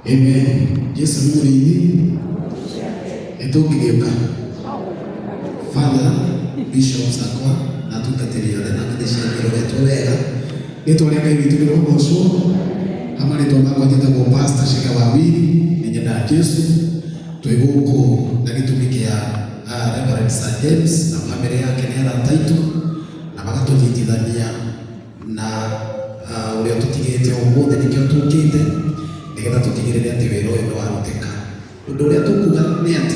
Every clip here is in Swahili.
Amen. Yesu ni mwini. Etogigeuka. Father, Bishop Sakwa, na tukateria na kadesha kiroho wega. Nitoleka ibitu kiroho so. Hamari to mako tita ko pastor shika wawili, nyenye Yesu. Tuiguko na gitumikia Reverend Sir James na familia yake ni ara taito na magatujitithania na uria tutigite umuthi nikio tukite nigetha tutigirire ati wira uyu ni waruteka. Undu uria tukuga ni ati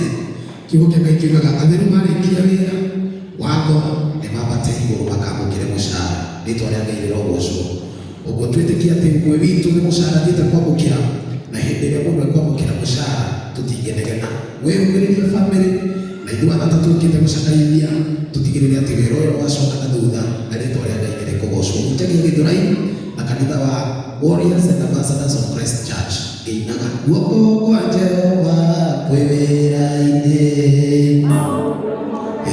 kiugo kia Ngai kiugaga atheru marikia wira watho ni mabate iguru makamukire mushara ritwa ria Ngai rirogoco. Uguo twitikia ati mwe witu ni mushara thite kwamukira na hindi iria mundu ekwamukira mushara tutingenegena. Wewe umiririe family na ithuĩ atata tukite gucakaithia tutigirire ati wira uyu wacoka na thutha na ritwa ria Ngai rikugocwo. Gutagia Githurai na kanitha wa Warriors and Ambassadors of Christ Church inaga guoko kwa Jehova kwĩ wĩra-inĩ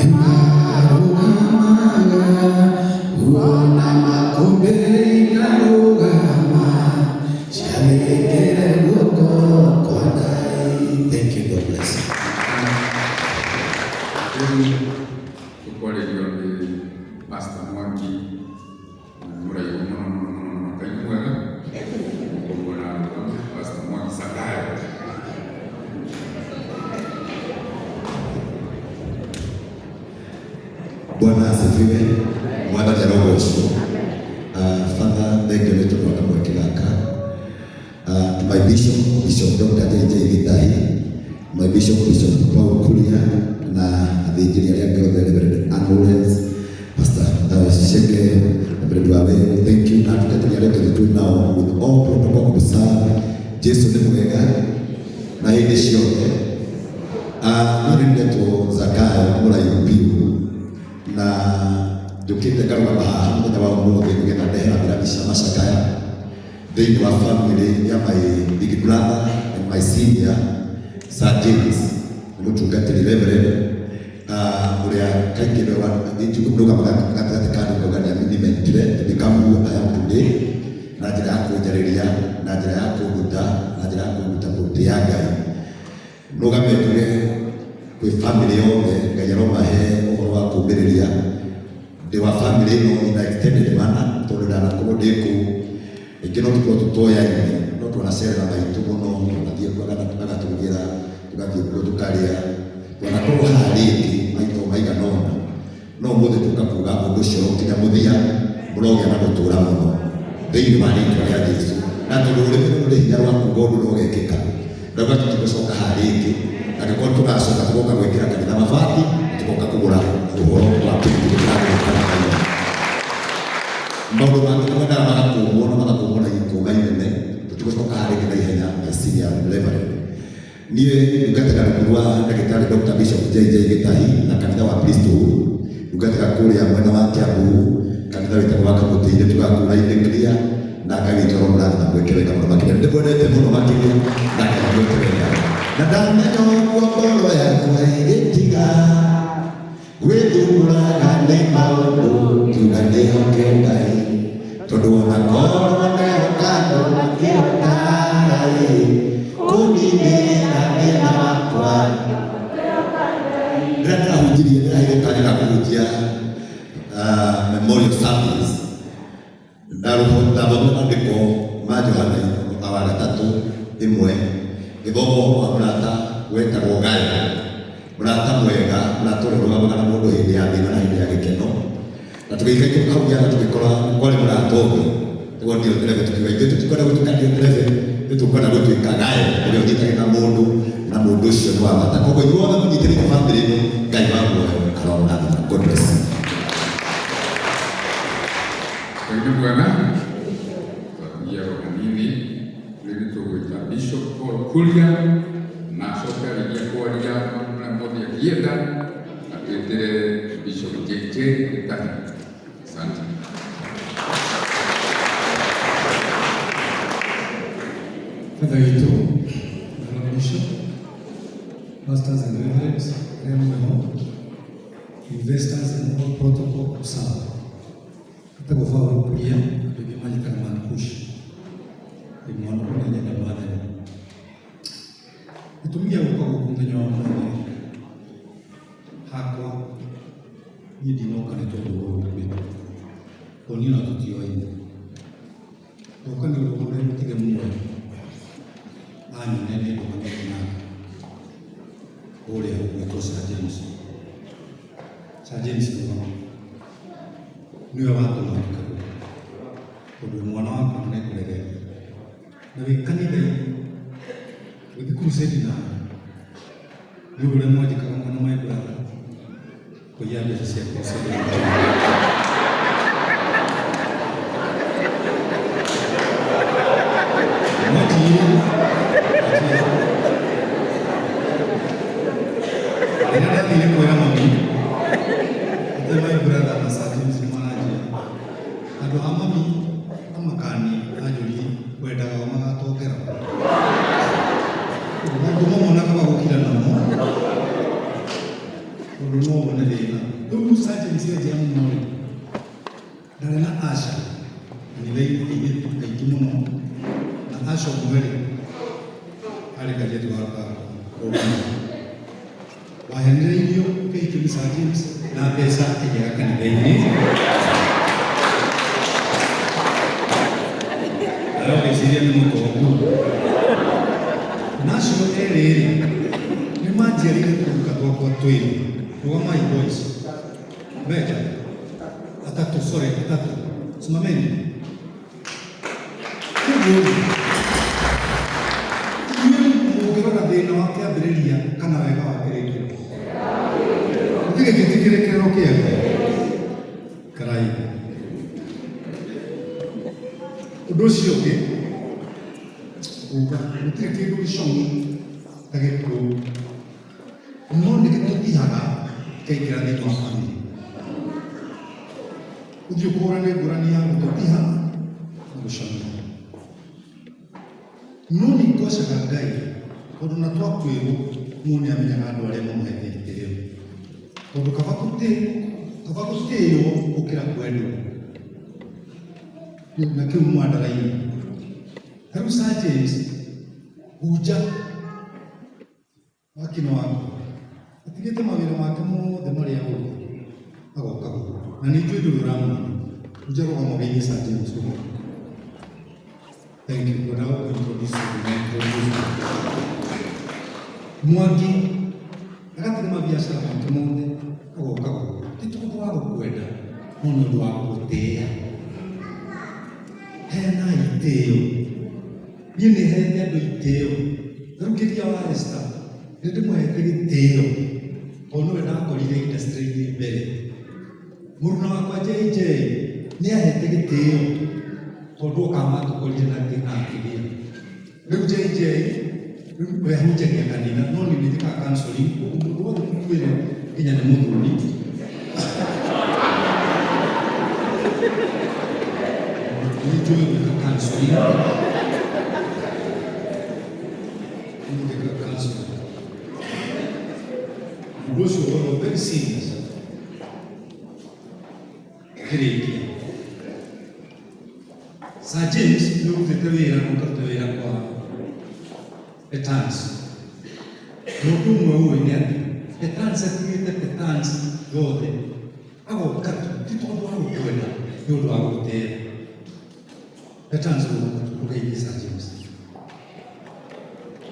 emarũgamaga guona makũmbĩ ikarũgama ciathĩkĩre guoko kwa Ngai. Thank you. God bless you. Tukorerio ni Pastor Mwangi murayo muno kaimwaga kumona Pastor Mwangi Sakaya. Bwana asifiwe. Mwana jarogoco. Father, thank you letu kwa mwekilaka. My Bishop Dr. JJ Gitahi, my Bishop Paul Kuria, na athĩnjĩri arĩa angĩ othe Reverend Anolens, Pastor Sheke, Reverend Wawe, thank you. Na atungatĩri arĩa othe twĩ nao with all protocol observed. Jesu nĩ mwega na hĩndĩ ciothe. Niĩ nĩ ndetwo Zakayo mũraihu biũ na njũkĩte ngarũgama haha mũthenya wa ũmũthĩ nĩgetha ndehera mĩrathi cia macakaya thĩinĩ wa family ya my big brother and my senior Sir James mũtungatĩri Reverend ũrĩa kaingĩ nĩũrũgamaga gatagatĩ ka andũ ngauga nĩamenyire become who I am today na njĩra ya kũnjarĩria na njĩra ya kũnduta na njĩra ya kũnduta gũtĩa Ngai. Rũgame tũrĩ kwĩ family yothe Ngai aromahe ũhoro wa kũmbĩrĩria ndĩ wa family ĩno in extended manner tondũ ndanakorwo ndĩ kũu ĩngĩ no tũkorwo tũtoyaine no twanacerera maitũ mũno tũgathiĩ agatũrugĩra tugathiĩ kuo tukarĩa twanakorwo haha rĩngĩ maitho maigana ũna no ũmũthĩ tũkakuga ũndũ ũcio nginya mũthia mũrogĩa na gũtũũra mũno thĩinĩ wa rĩĩtwa rĩa Jesũ. Na tondũ rũrĩmĩ rũrũ nĩ hinya rwa kuuga ũndũ no ũgekĩka ndauga tũtigũcoka haha rĩngĩ angĩkorwo tũgacoka tũgoka gwĩkĩra kanitha mabati tũgoka kũgũra ũhoro wa kũrutĩra maũndũ mangĩ tũmendaga magakũmwo na magakũmwo na gĩkũga inene tũtigũcoka haha rĩngĩ na ihenya meciria Reverend. Niĩ ndungatĩra rungu rwa ndagĩtarĩ Dr. Bishop JJ Gitahi na kanitha wa Priesthood ndungatĩra kũrĩa mwena wa Kiambu kanitha wĩtagwo wa Kamũtĩ-inĩ tũgakũra inĩkĩria na Ngai witũ mũrathima na mwĩke wega mũno makĩria. Ndĩmwendete mũno makĩria na Ngai mwĩke wega na ndamenya ũguo ngoro yakwa ĩgĩtiga gwĩthumbũraga nĩ maũndũ kiuga ndĩhoke Ngai tondũ ona korwo ndehoka andũ makĩhoka kũninĩra thĩna wakwa rĩrĩa ndĩrahunjirie ndĩrahĩrĩkanĩra kũhunjia memorial service ndathomire maandĩko ma Johana wa gatatũ ĩmwe gĩthomo wa mũrata wetagwo Gayo mũrata mwega mũrata ũrĩa ũrũgamaga na mũndũ hĩndĩ ya thĩna na hĩndĩ ya gĩkeno na tũgĩikaikio hau nja na tũgĩkora kwarĩ mũrata ũngĩ tuonio nderebe tukiuga ithuĩ tũtikwenda gũtukanio nderebe nĩtũkwenda gũtuĩka Gayo ũrĩa ũnyitanĩire na mũndũ ũcio nĩ wa bata. Koguo ithuothe mũnyitĩrĩire bamĩrĩ ĩno Ngai wa muoyo aromũrathima. God bless you. Kaini Bwana ya rohanini lilitogweta Bishop Paul Kuria na soka ya kwaria na moja kienda na tuetere Bishop JJ Gitahi. Asante. Father Ito, Bishop, Pastors and Reverends, investors and all protocol observed. Hata kufaa kulia, tukimaliza kama kushi. Ni mwana mwenye na bwana. Mutumia gũka gũkũ mũthenya wa mũthenya hakwa niĩ ndinoka nĩ tondũ wa ũndũ tondũ niĩ na tũtioaine ndoka nĩ ũndũ ũrĩa mũtige mũno anyone nĩ ndũmanĩte nake ũrĩa gwĩtwo Sir James. Sir James niwe watũmanika tondũ mwana wakwa nĩ kũregeria na wĩ kanitha-inĩ gũthiĩ crusade na nĩ ũrĩa mwanjĩkaga mwana my brother kũiya mbeca cia crusade. Nĩ kwĩra mami atĩ my brother na Sir James nĩ maranjĩra andũ a mami na makani anjũria wendaga o magatongera maũndũ mamonaga magũkira namo tondũ no wone thĩna. Rĩu Sir James enjia mũno rĩ ndarĩ na Asha kanitha-inĩ airĩtu aingĩ mũno na Asha ũmwe rĩ arĩ kairĩtu gaka wahenire irio kĩhiki Sir James na mbeca ĩgĩra kanitha-inĩ arogĩciria nĩ mũtongu nacio erĩ nĩ manjiarire tũruka twakwa twĩrĩ twa my boys Beja atatu simameni mũngĩrora thĩna wa kĩambĩrĩria kana wega wa kĩrĩkĩro gũtirĩ gĩtĩ kĩrĩkĩrĩro kĩega karai. Ũndũ ũcio ũngĩ gũtirĩ kĩndũ gĩcomi ta gĩkuũ no nĩ gĩtũtihaga kĩaingĩra thĩinĩ wa bamĩrĩ gũthiĩ ũkũrane ngũrani ya gũtũtiha na gũcamia no nĩ ngocaga Ngai tondũ na twakwĩrwo mũndũ nĩ amenyaga andũ arĩa mamũhete gĩtĩĩo tondũ kaba gũtĩĩo gũkĩra kwendwo na kĩu mwandara-inĩ. Rĩu Sir James hunja wakino wako atigĩte mawĩra make mothe marĩa ũrĩ agoka gũkũ na nĩ njũĩ ndũrĩ ũramũna hunja rũgamo-inĩ Sir James. Thank you. Now we introduce the Mwangi agatĩre mabiacara make mothe agoka gũkũ ti tondũ wa gũkwenda no nĩ ũndũ wa gũtĩĩa. Hena itĩĩo niĩ nĩ hete andũ itĩĩo. Rĩu kĩria wa Esther nĩ ndĩmũhete gĩtĩĩo tondũ nĩwe ndakorire industry-inĩ mbere. Mũruna wakwa JJ nĩ ahete gĩtĩĩo tondũ okamatũkorire na kĩgĩa. Rĩu JJ rĩu wehunjagia kanitha no nĩ nĩthikaga counseling mũndũ wothe mũkuĩre nginya nĩ mũthuri nĩnjũĩ gwĩka counseling ũndũ ũcio ũkoragwo very serious. Kĩrĩkia Sir James nĩ ũrutĩte wĩra na ũkaruta wĩra kwa Petans. Mũndũ ũmwe ũĩ nĩ atĩ Petans atigĩte Petans yothe agoka ti tondũ wa gũkwenda nĩ ũndũ wa gũgũtĩĩa. Petans ũgeithie Sir James.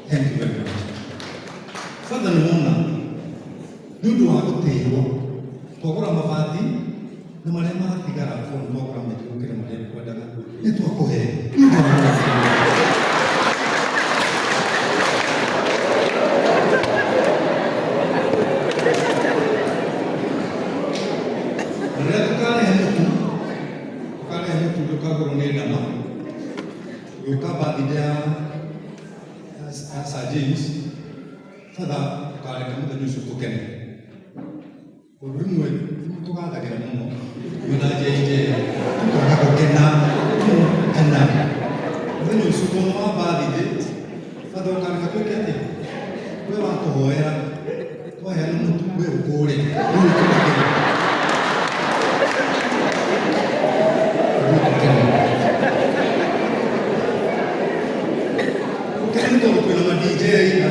Thank you very much. Father nĩ wona nĩ ũndũ wa gũtĩĩrwo twagũra mabati na marĩa matigara tondũ twagũra maingĩ gũkĩra marĩa kwendaga nĩ twakũhe nĩ ũndũ wa rĩrĩa tũkarehe mũtu ndũkagũrwo nĩ ndama gũka birthday ya Sir James Father tũkareka mũthenya ũcio tũkene ũndũ rĩmwe tũgathagĩra mũno wĩna JJ tũkaga gũkena kana mũthenya ũcio tondũ wa birthday Father ũkareka twĩke atĩ we watũhoera twaheana mũtu we ũkũũre DJ na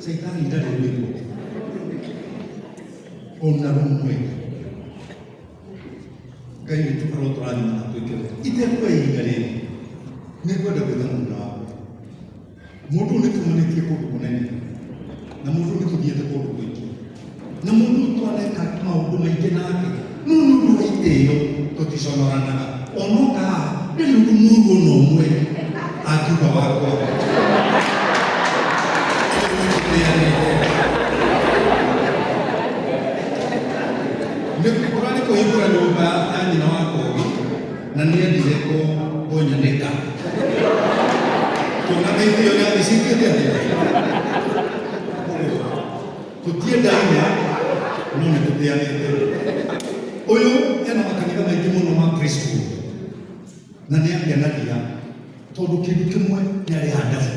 Shaitani ndarĩ wĩko ona rũmwe Ngai witũ arĩa tũrathima na twĩke wega itekũhe ihinda rĩrĩ nĩ ngwenda gwetha mũndũ waku mũndũ nĩ tũmanĩtie kũndũ kũnene na mũndũ nĩ tũthiĩte kũndũ kũingĩ na mũndũ twaneka maũndũ maingĩ nake no nĩ ũndũ wa itĩĩo tũticonoranaga onoka nĩ ũndũ mũndũ ona ũmwe akiuga wakwa Nĩkũrarĩ kũhingũra nyũmba ya nyina wa Kogi na nĩendire kũnyanĩka tũnageithio ya icingĩte atĩa tũtiendaine no nĩ tũteanĩte ũyũ ena makanitha maingĩ mũno ma Kristo na nĩangenagia tondũ kĩndũ kĩmwe nĩarĩhandaga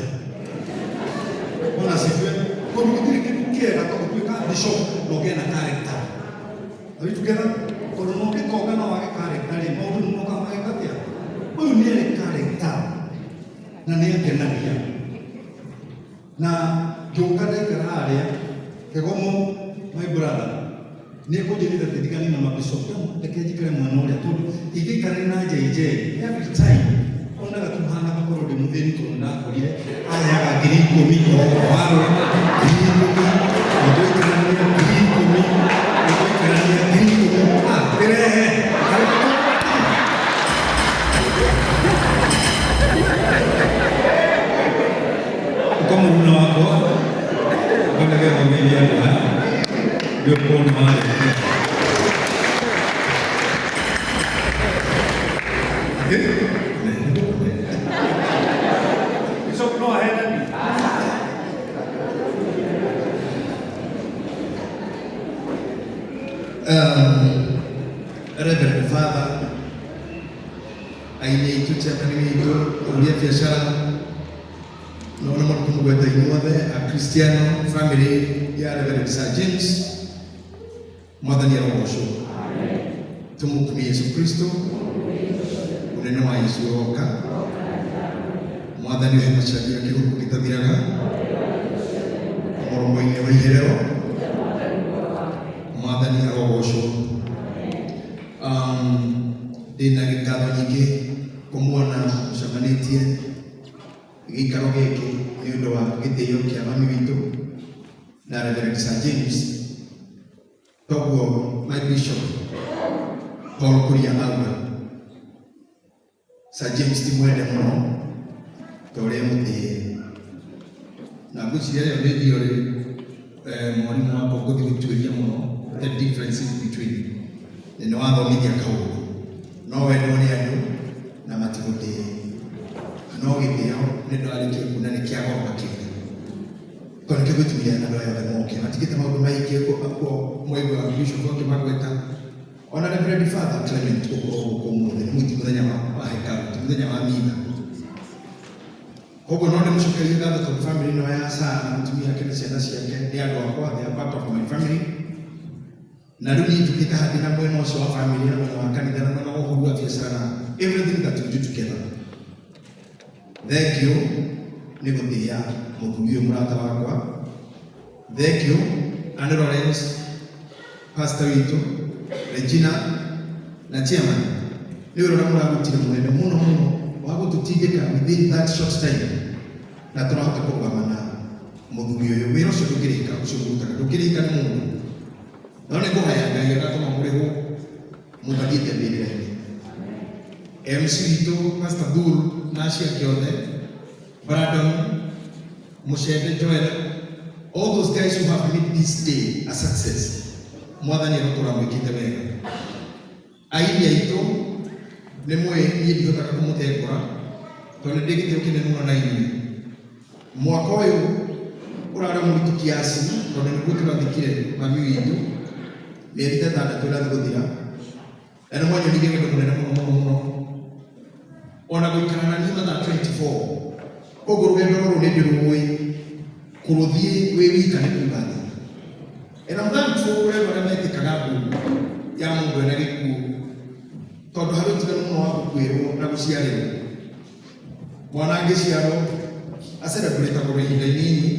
ona sifiwe tondũ gũtirĩ kĩndũ kĩega tondũ tuĩka bishop na ũgĩe na character Are we together? Tondũ no ũngĩkoga na wage character rĩ maũndũ nĩmokaga mageka atĩa ũyũ nĩarĩ character na nĩangenagia na ngĩũka ndaikara harĩa Kĩgomo my brother nĩekũnjĩrĩte tĩtigani na mabishop reke njikare mwena ũrĩa tondũ ingĩikare na JJ every time onaga tũhana gakorwo ndĩ mũthĩni tondũ ndakorire aheaga 10,000 o waro 10,000 Como una vaca, cuando que familia no hay, yo con madre. Eso no hay nada. Reverend Father, aine itu chairman itu ulia biashara naona mtu mweta inuade a Cristiano family ya Reverend Sir James mwadhani ya Rogosho tumukumie Yesu Kristo uneno wa Yesu oka mwadhani wa machagia kihuku kitathiraga morombo ine wa iherero mwadhani ya Rogosho ndina gĩkatho nyingĩ kũmuona mũcemanĩtie gĩikaro gĩkĩ nĩ ũndũ wa gĩtĩo kĩa mami witũ na Reverend Sir James toguo my bishop Paul Kuria auga Sir James ti mwende mũno ta ũrĩa mũtĩĩ na ngwĩciria ĩyo nĩ thiorĩ mwarimũ wakwa ngũthiĩ gũtuĩria mũno the differences between nĩ wathomithia kaũndũ no wendwo nĩ andũ na matigũtĩĩ no gĩtĩo nĩ ndwarĩkia kuona nĩ kĩagomba kĩngĩ kono kĩgũtumia andũ aya othe moke matigĩte maũndũ maingĩ kwa mwĩgũ wa bishop akĩmagweta ona Reverend Father Clement ũmũthĩ nĩ mwĩti mũthenya wa hekalu ti mũthenya wa mitha koguo no ndĩmũcokerie ngatho tondũ family ĩno ya Sarah na mũtumia ake na ciana ciake nĩ andũ akwa they are part of my family na rĩu niĩ njũkĩte hathi na mwena ũcio wa family na mwena wa kanitha na mwena wa ũhoro wa biacara everything that we do together thank you nĩ gũtĩĩa mũthuri ũyũ mũrata wakwa thank you Anne Lawrence pastor witũ Regina na chairman nĩ ũrora mũragũtire mũnene mũno mũno wa gũtũtindĩka within that short time na tũrahota kũrũgama na mũthuri ũyũ wĩra ũcio ndũkĩrĩka ũcio mũrutaga ndũkĩrĩka nĩ mũndũ no nĩ kũhaya Ngai agatũma mũrĩhwo mũthiĩte mbere-inĩ MC witũ Pastor Dul na acio ake othe Brandon Mushende Joel all those guys who have made this day a success mwathani agũtũra mwĩkĩte wega aini aitũ nĩ mwĩ niĩ ndihotaga kũmũtengũra tondũ nĩ ndĩ gĩtĩo kĩnene mũno na inyuĩ mwaka ũyũ ũrarĩ mũritũ kiasi tondũ nĩguo tũrathikire mami witũ mĩeri 6 ĩrathiĩ gũthira na nĩ mwanyonirie wendo mũnene mũno mũno ona gũikara na niĩ mathaa 24 koguo rũgendo rũrũ nĩ ndĩrũĩ kũrũthiĩ wĩ wika nĩ kuuga thĩ and I'm thankful ũrĩa marĩa metĩkaga ngũngu ya mũndũ ena gĩkuũ tondũ harĩ ũtiganu mũno wa gũkuĩrwo na gũciarĩrwo mwana angĩciarwo acelebrĩtagwo ihinda inini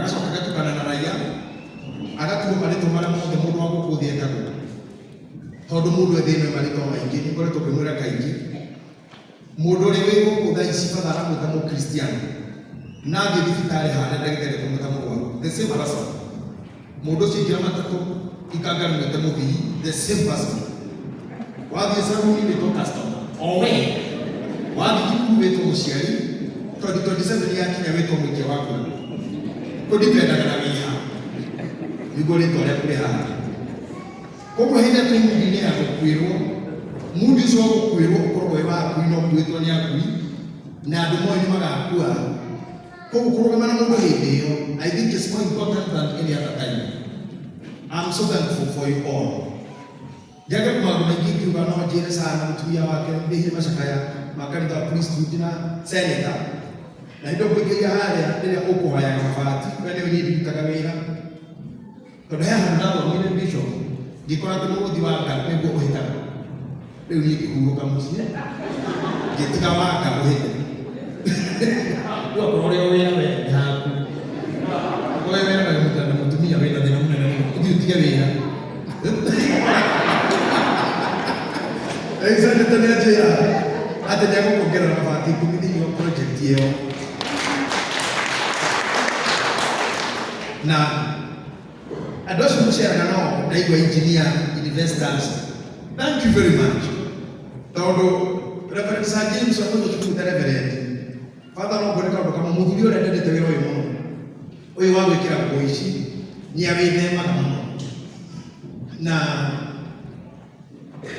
agacoka agatukana na raia agatuo marĩtwa marĩa mothe mũndũ wa gũkũ thĩ etagwo, tondũ mũndũ ethĩme marĩtwa maingĩ. Nĩ ngoretwo ngĩmwĩra kaingĩ, mũndũ ũrĩa wĩ gũkũ thaa ici baba aramwĩta mũkristiano na athiĩ thibitarĩ harĩa ndagĩtarĩ kũmwĩta mũrwaru, the same person. Mũndũ ũcio ingĩra matatũ ikanga nĩmwĩte mũthii, the same person. Wathiĩ saluni wĩtwo customer o we, wathiĩ thukuru wĩtwo mũciari, 2027 yakinya wĩtwo mũikia wa kura. Kũdipendaga na wĩha nĩguo rĩtwa rĩa kũrĩ haha. Koguo hĩndĩ ĩrĩa twĩ mũndũ-inĩ ya gũkuĩrwo, mũndũ ũcio wa gũkuĩrwo ũkoragwo wĩ wa akui no kuĩtwo nĩ akui na andũ moĩ nĩ magakua. Koguo kũrũgama na mũndũ hĩndĩ ĩyo, I think it's more important than any other time. I'm so thankful for you all. Ndiaga maũndũ maingĩ ngiuga no njĩre sana mũtumia wake thĩinĩ macakaya makanitha wa priesthood na senator, na indo kũingĩria harĩa rĩrĩa ũkũhoya mabati we nĩ ũnyĩ ndutaga wĩra, tondũ he handũ ndathomire bishop ngĩkora atĩ mũgũthi wa Ngai nĩguo ũhĩtaga. Rĩu niĩ ngĩhurũka mũciĩ ngĩtiga wa Ngai ũhĩte. Rĩu akorwo ũrĩa wĩra we nĩ haku, oe wĩra na mũtumia wĩna thĩna mũnene mũno, ũthiĩ ũtige wĩra. Senator nĩ anjĩra atĩ nĩegũkuongerera mabati 10 thĩinĩ wa project ĩyo. Na andũ acio mũceraga nao ndaigua engineer, investors, thank you very much. Tondũ Reverend Sir James wa mũndũ tukũta Reverend Father no ngwĩre kaũndũ kamwe, mũthuri ũrĩa ndendete wĩra ũyũ mũno, ũyũ wa gwĩkĩra nguo ici nĩ awĩthemaga mũno, na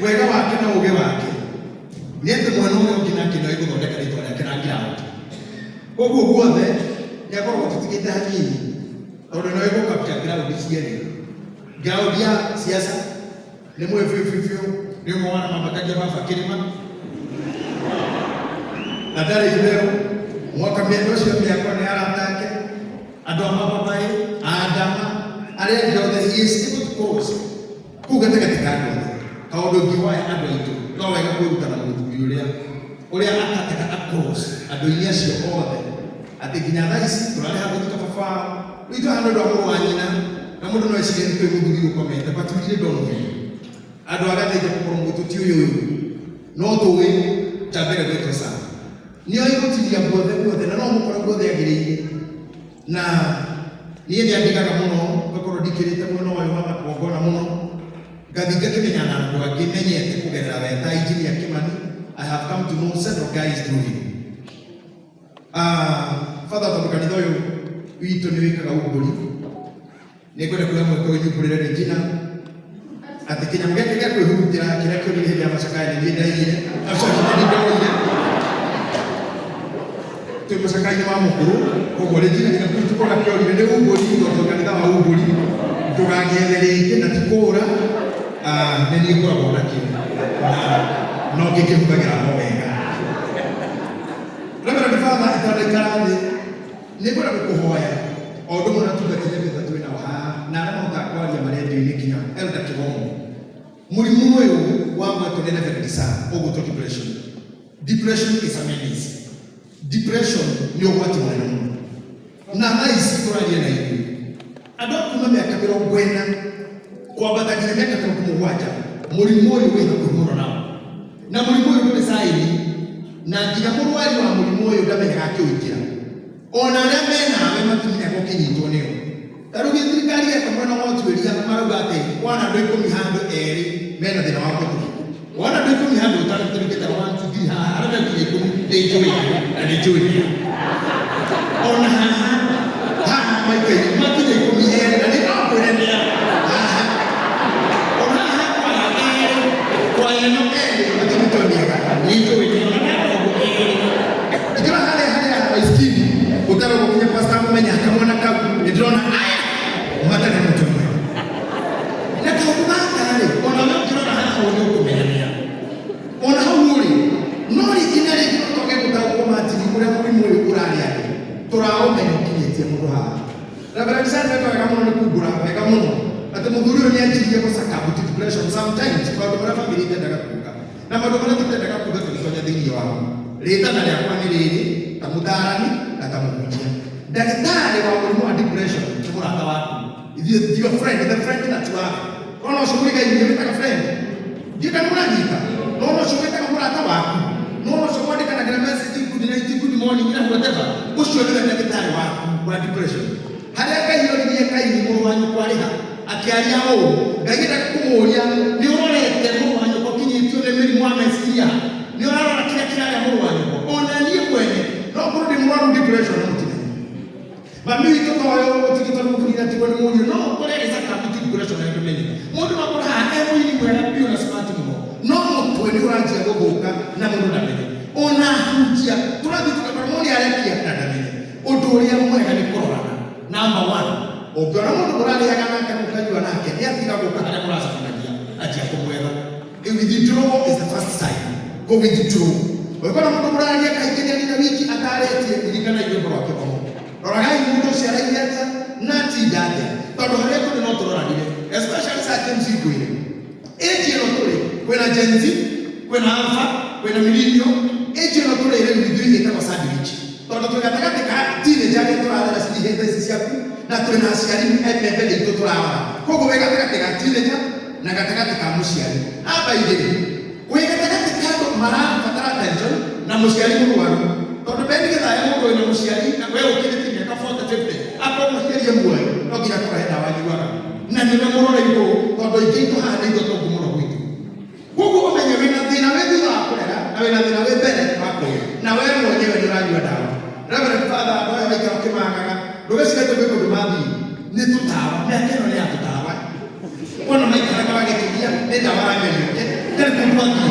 wega wake na ũgĩ wake nĩ atĩ mwena ũrĩa ũngĩ nake nĩoĩ gũthondeka rĩtwa rĩake na ground. Koguo guothe nĩ akoragwo tũtigĩte hanini, tondũ nĩoĩ gũkapcha ground cierĩ. Ground ya siasa nĩ mwĩ biũ nĩ ũmwe wa mamakagia baba kĩrĩma na ndarĩ itherũ mwaka mĩaka ũcio mĩakwa nĩ aratake andũ a mababaĩ a Adama arĩa angĩ othe he is able to cross kũu gatagatĩ ka andũ othe. Kaũndũ ũngĩ waya andũ aitũ no wega kwĩruta na mũthuri ũrĩa atateka across andũ-inĩ acio othe, atĩ nginya thaa ici tũrarĩ ha gũthika baba wao witũ hana ũndũ wa mũrũ wa nyina na mũndũ no ecirie nĩ kwĩ mũthuri ũkomete batũrire ndonũĩ andũ agateithia gũkorwo mwĩtũ ti ũyũ no tũĩ ta mbere gwĩtwo sana nĩoĩ gũtiria guothe na no mũkora guothe agĩrĩire. Na niĩ nĩ andigaga mũno ngakorwo ndikĩrĩte mwena ũyũ wa magongona mũno, ngathi ngakĩmenya na andũ angĩ menyete kũgerera we ta Engineer Kimani. I have come to know several guys through him. Father, tondũ kanitha ũyũ witũ nĩ wĩkaga ũmbũri, nĩ ngwenda kuoya mweke ũyũ nyumbũrĩre Regina atĩ kĩnyamũ gĩake gĩa kwĩhurutĩra kĩrĩa kĩonire hĩndĩ ya macakaya nĩ niĩ ndaigire twĩ macakaya-inĩ wa mũkũrũ. Koguo Regina nginya tũkora kĩorire nĩ ũmbũri, tondũ kanitha wa ũmbũri ndũgagĩethe rĩngĩ na ti kũũra, nĩ niĩ ngoragwo nakĩo no ngĩkĩhũthagĩra mo wega. Reverend Father, itanaikara thĩ nĩ ngwenda gũkũhoya o ũndũ ũmwe na tungatĩre betha twĩ nao haha na arĩa mahotaga kwaria marendio-inĩ kinya Elder Kĩgomo. Mũrimũ ũyũ wa gwetwo nĩ Reverend Sir ũgwĩtwo depression. Depression is a menace. Depression nĩ ũgwati mũnene mũno, na thaa ici tũraria na ithuĩ andũ a kuma mĩaka 40 kwambata nginya mĩaka 70 mũrimũ ũyũ wĩ hakuhĩ mũno nao, na mũrimũ ũyũ ndũrĩ saĩni, na nginya mũrwaru wa mũrimũ ũyũ ndamenyaga akĩũingĩra, ona arĩa menawe matimenyaga ũkĩnyitwo nĩyo. Ta rĩu thirikari yeka mwena wa ũtuĩria marauga atĩ wana andũ 10 handũ erĩ mena thĩna wa mũtwe, wana andũ 10 handũ ũtarĩkĩte 1 2 3 haha arĩa mekire 10 nĩ njũĩ na nĩ njũĩ ona haha maikaire makinya 10 erĩ na nĩ ndakwĩra nĩ haha ona haha kwa eno erĩ matimĩtoniaga nĩ njũĩ ikĩra harĩa baiskeli ũtarĩ gũkinya pastor mũmenya kamwana kau nĩ ndĩrona aya matarĩ mũtumia na kaũndũ gaka-rĩ ona we ũkĩrora haha ũrĩa ũkũmenya ona hau ũrĩ no rĩngĩ na rĩngĩ no tũge gũtaũkwo matiri ũrĩa mũrimũ ũyũ ũrarĩ andũ tũraũmenya ũkinyĩtie mũndũ haha. Reverend Sir nĩ wega mũno nĩ kumbũra wega mũno atĩ mũthuri ũyũ nĩ anjirie gũcaka about depression sometimes maũndũ marĩa bamĩrĩ itendaga kuuga na maũndũ marĩa tũtendaga kuuga tũgĩtonya thĩinĩ wao. Rĩtana rĩakwa nĩ rĩrĩ ta mũtharani na ta mũhunjia. ndagĩtarĩ wa mũrimũ wa depression nĩ mũrata waku. Your friend, the friend that you have. Ona ushugulika hivi wetaka friend. Jika mnanyika. Ona ushugulika mũrata waku. Ona ushugulika na kana message good morning ina whatever. Ushugulika na daktari waku wa depression. Harĩa Ngai yoririe Kaini mũrũ wa nyũkwa rĩha akĩaria ũũ. Ngai ndakũmũria nĩ ũrorete mũrũ wa nyũkwa kinyĩtio nĩ mĩrimũ ya meciria. Nĩ ũrarora kĩrĩa kĩrarĩa mũrũ wa nyũkwa. Ona niĩ mwene no kũrĩ ndĩ mũrwaru depression na mũtine. Mami witũ toyo ũtigĩtwo nĩ mũkũrira tigwo nĩ mũriũ no kũrĩa gĩcaka mũtĩ depression na ndũmenye. Mũndũ makũra emwini mwega biũ na smart mũno. No mũtwe nĩ ũranjia gũthũka na mũndũ ndamenye. Ona hunjia tũrathiĩ tũkabara mũndũ arekia na ndamenye. Ũndũ ũrĩa mwega nĩ kũrorana. Number 1, ũngĩona mũndũ mũrarĩaga nake mũkanyua nake nĩ atiga gũka harĩa mũracemanagia anjia kũmwetha. Withdraw is the first sign. Go withdraw. Ũngĩona mũndũ mũrararia kaingĩ nĩ arĩ na wiki atarĩtie ririkana igũrũ rwake komo. Roragai mũndũ ũcio araigua atĩa na tinda atĩa. Tondũ harĩa tũrĩ no tũroranire. Especially saa Gen Z kwĩrĩ. Age ĩno tũrĩ kwĩna Gen Z, kwĩna Alpha, kwĩna Millennial. Age ĩno tũrĩ rĩu ithuĩ ĩtagwo sandwich. Tondũ tũrĩ gatagatĩ ka teenager arĩa tũrathera cihĩte ici ciaku na twĩ na aciari mbere itũ tũrarora. Koguo wĩ gatagatĩ ka teenager na gatagatĩ ka mũciari. Amba igĩrĩ. Wĩ gatagatĩ ka andũ marabatara attention na mũciari mũrwaru. Tondũ bendi gĩthaya mũndũ wĩna mũciari na we ũkĩrĩtie mĩaka 40-50 akorwo mũciari muoyo no nginya kũrehe ndawa nyuaga. Na nĩwe mũrore igũrũ tondũ ingĩ itũhanda ithuĩ tongu mũno gwitũ. Koguo ũmenye wĩna thĩna wĩ thutha wa kũrera na wĩna thĩna wĩ mbere wa kũrĩa na we mwenyewe nĩ ũranyua ndawa. Reverend Father andũ aya waikara ũkĩmagaga ndũgĩcire tũgĩe kũndũ mathiĩ nĩ tũtawa mĩaka ĩno nĩ ya tũtawa. Wona maikaraga wagĩkĩria nĩ ndawa arangerio ndarĩ kũndũ athiĩ.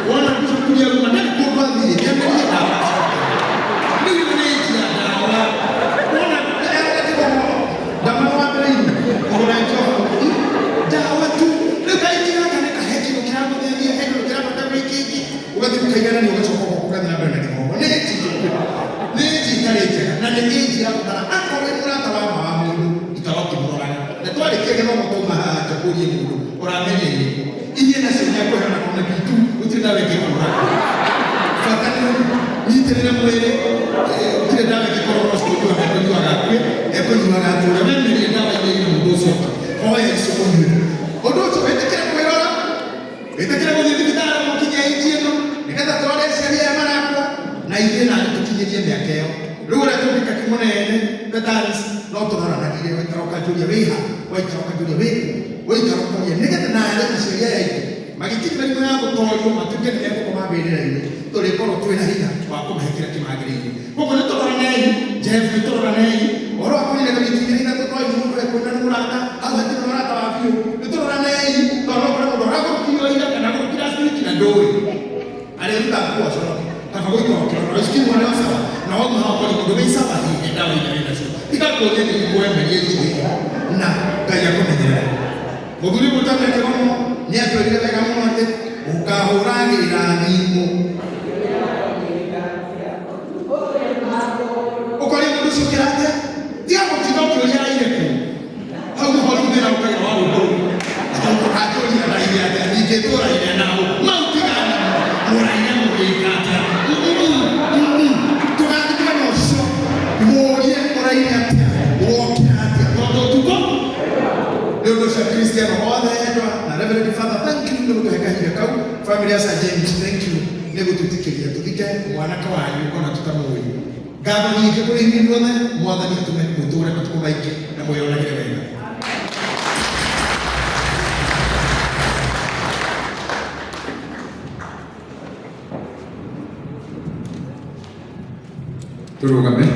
Wona tũkuria ruma ndarĩ kũndũ athiĩ nĩamerie ndawa. Reverend Father, thank you ndugu heka kau familia sa James, thank you nego tutikeria tutike mwanaka wanyu kona tutamuri gaba nyike kuri hivi ndone mwathani tume muture kutukubaike na moyo wake wega. Turugame.